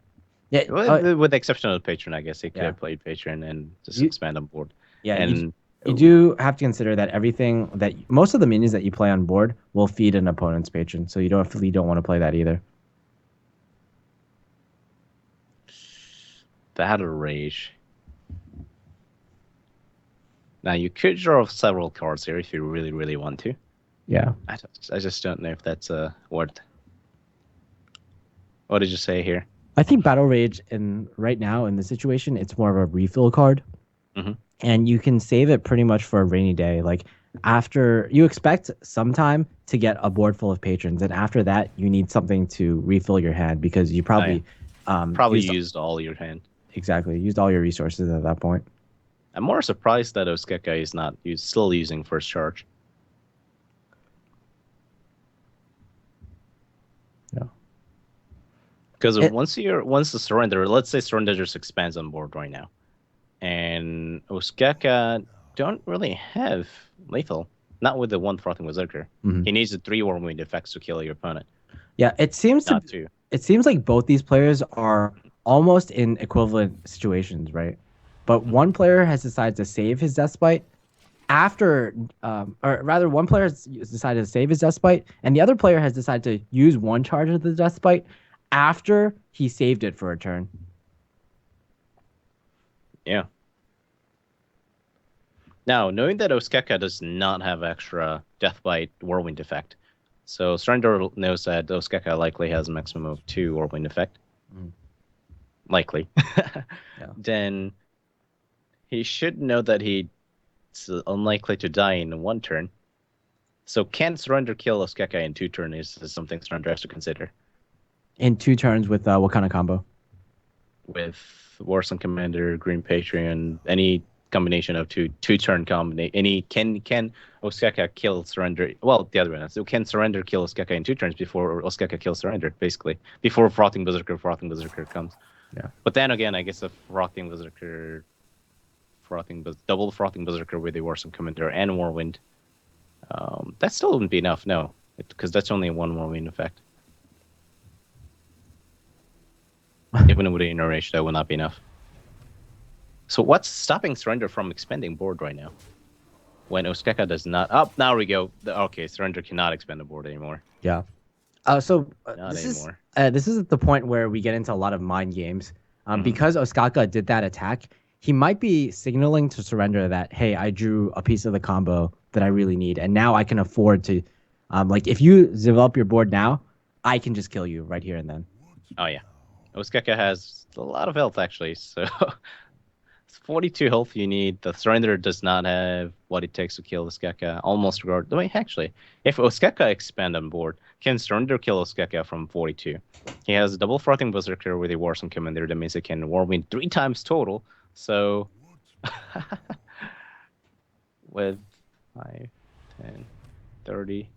Yeah, with the exception of the Patron, I guess he could have played Patron and just expand on board. Yeah, and you do have to consider that most of the minions that you play on board will feed an opponent's Patron, so you don't want to play that either. Battle Rage. Now you could draw several cards here if you really, really want to. Yeah. I just don't know if that's worth. What did you say here? I think Battle Rage, right now in the situation, it's more of a refill card, and you can save it pretty much for a rainy day. Like after you expect sometime to get a board full of patrons, and after that you need something to refill your hand, because you probably used all your hand. Exactly, used all your resources at that point. I'm more surprised that Ostaka is not still using first charge. Yeah. Because once the surrender, let's say surrender just expands on board right now, and Ostaka don't really have lethal, not with the one frothing berserker. Mhm. He needs the 3 Whirlwind effects to kill your opponent, Yeah, it seems not 2. it seems like both these players are almost in equivalent situations, right? But one player has decided to save his death spite after, or rather, one player has decided to save his death spite, and the other player has decided to use one charge of the death spite after he saved it for a turn. Yeah. Now, knowing that Ostaka does not have extra Death Bite Whirlwind effect, so Surrender knows that Ostaka likely has a maximum of 2 Whirlwind effect. Likely. Then he should know that he's unlikely to die in 1 turn. So can Surrender kill Ostaka in 2 turns is something Surrender has to consider. In 2 turns with what kind of combo? With Warsun Commander, Green Patreon, any combination of two turn combination. Any can Ostaka kill Surrender? Well, the other one. So can Surrender kill Ostaka in 2 turns before Ostaka kills Surrender? Basically, before Frothing Berserker comes. Yeah. But then again, I guess the double Frothing Berserker with the Warsun Commander and Warwind, that still wouldn't be enough. No, because that's only 1 Warwind effect. Even with the inner rage, that will not be enough. So what's stopping Surrender from expanding board right now? When Ostaka does not... Oh, now we go. Okay, Surrender cannot expand the board anymore. Yeah. This anymore. This is the point where we get into a lot of mind games. Because Ostaka did that attack, he might be signaling to Surrender that, hey, I drew a piece of the combo that I really need, and now I can afford to... like, if you develop your board now, I can just kill you right here and then. Oh, yeah. Ostaka has a lot of health, actually, so... It's 42 health you need. The Surrender does not have what it takes to kill Ostaka. Almost regard. Wait, actually, if Ostaka expand on board, can Surrender kill Ostaka from 42? He has a double Frothing Berserker with a Warsun Commander. That means he can Warwind 3 times total. So, with 5, 10, 30,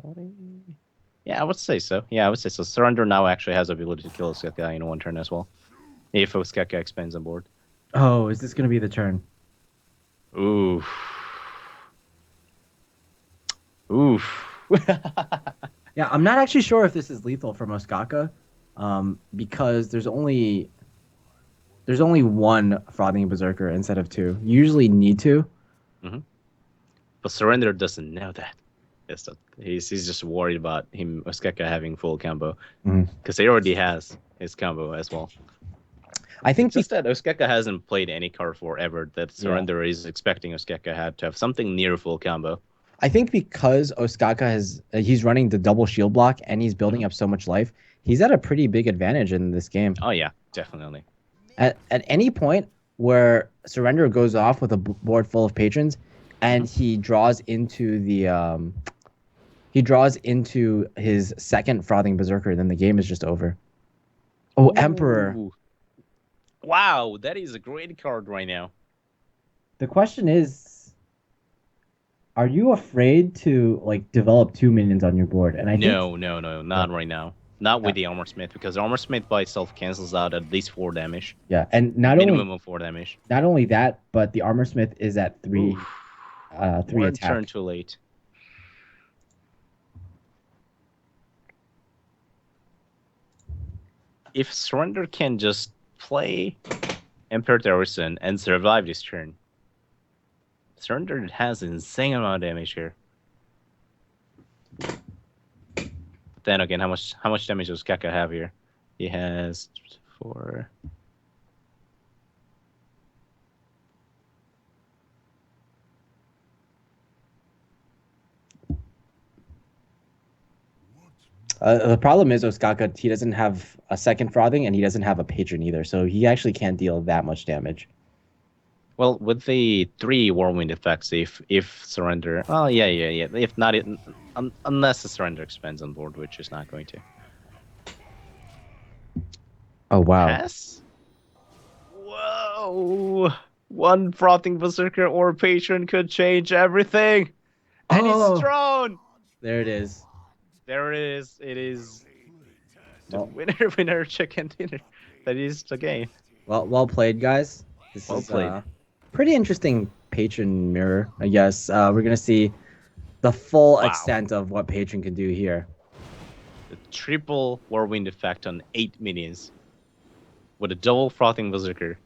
40... Yeah, I would say so. Surrender now actually has the ability to kill Ostaka in 1 turn as well. If Ostaka expands on board. Oh, is this going to be the turn? Oof. Yeah, I'm not actually sure if this is lethal for Ostaka, because there's only 1 Frothing Berserker instead of 2. You usually need 2. But Surrender doesn't know that. He's just worried about Ostaka having full combo, because he already has his combo as well. I think just that Ostaka hasn't played any card forever. That Surrender is expecting Ostaka to have something near full combo. I think because Ostaka he's running the double shield block and he's building up so much life, he's at a pretty big advantage in this game. Oh yeah, definitely. At any point where Surrender goes off with a board full of patrons, and he draws into his second Frothing Berserker, then the game is just over. Oh, Emperor. Wow, that is a great card right now. The question is, are you afraid to develop 2 minions on your board? And No, not right now. Not with the Armor Smith, because Armor Smith by itself cancels out at least 4 damage. Yeah, and minimum of 4 damage. Not only that, but the Armor Smith is at 3 attack. 1 turn too late. If Surrender can just play Emperor Terrorson and survive this turn, Surrender has an insane amount of damage here. Then again, how much damage does Kaka have here? He has 4. The problem is Ostaka, he doesn't have a second Frothing, and he doesn't have a patron either, so he actually can't deal that much damage. Well, with the 3 Whirlwind effects, if Surrender... Oh, yeah. If not, unless the Surrender expands on board, which is not going to. Oh, wow. Yes? Whoa! 1 Frothing Berserker or Patron could change everything! And it's thrown! There it is. There it is. It is The Well- winner, chicken dinner. That is the game. Well played, guys. This Well is played. pretty interesting patron mirror, I guess. We're gonna see the full Wow. extent of what patron can do here. The triple whirlwind effect on 8 minions. With a double frothing berserker.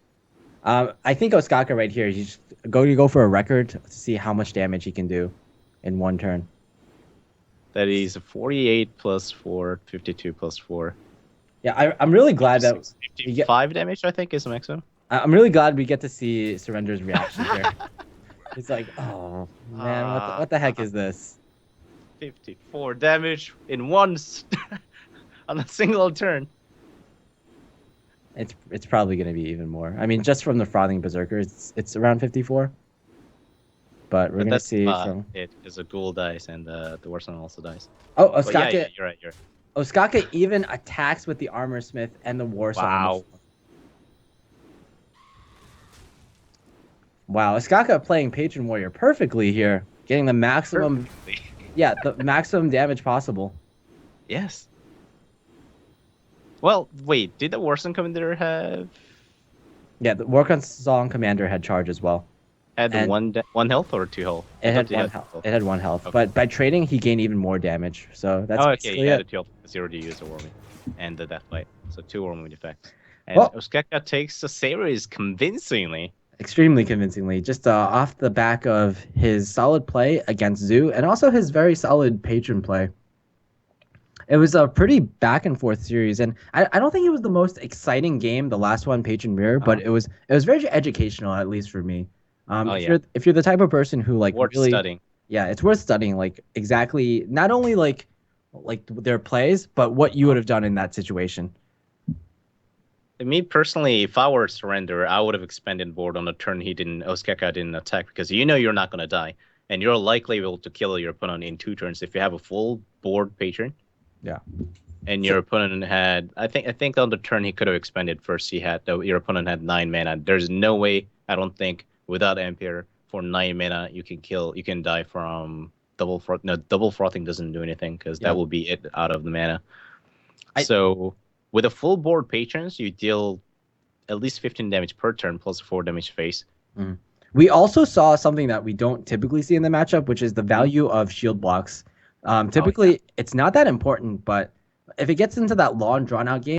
I think Ostaka right here. You just go for a record to see how much damage he can do in one turn. That is 48 plus 4, 52 plus 4. Yeah, I'm really glad that 55 damage, I think, is the maximum. I'm really glad we get to see Surrender's reaction here. He's like, oh man, what the heck is this? 54 damage in one on a single turn. It's probably gonna be even more. I mean, just from the frothing berserker, it's around 54. But we're gonna that's see from it is a ghoul dice and the Warsong also dies. oh But Ostaka. yeah, you're right. Ostaka even attacks with the armor smith and the war song. Wow. Wow, Ostaka playing patron warrior perfectly here, getting the maximum the maximum damage possible. Yes. Well, wait, did the Warsong Commander have Yeah, the War Song commander had charge as well. And- one health or 2 health? It I had thought one health. health. It had 1 health, Okay. but by trading he gained even more damage. So that's Oh, okay, basically he had it. a 2 health because he already used the Warming and the Death Bite. So 2 Warming effects. And Well- Ostaka takes the series convincingly. Extremely convincingly, just off the back of his solid play against Zoo and also his very solid patron play. It was a pretty back and forth series, and I don't think it was the most exciting game, the last one, Patron Mirror, but it was very educational, at least for me. If you're the type of person who like Worth really, studying. yeah, it's worth studying. Like exactly, not only like their plays, but what you would have done in that situation. Me personally, if I were Surrender, I would have expanded board on the turn Ostaka didn't attack because you know you're not gonna die, and you're likely able to kill your opponent in 2 turns if you have a full board patron. Yeah. And your opponent had, I think on the turn he could have expanded first. Your opponent had 9 mana. There's no way, I don't think, without Ampere for 9 mana you can die from double froth. No, double frothing doesn't do anything because Yeah. that will be it out of the mana. I- So with a full board patrons, you deal at least 15 damage per turn plus 4 damage face. We also saw something that we don't typically see in the matchup, which is the value of shield blocks. Typically, it's not that important, but if it gets into that long, drawn-out game,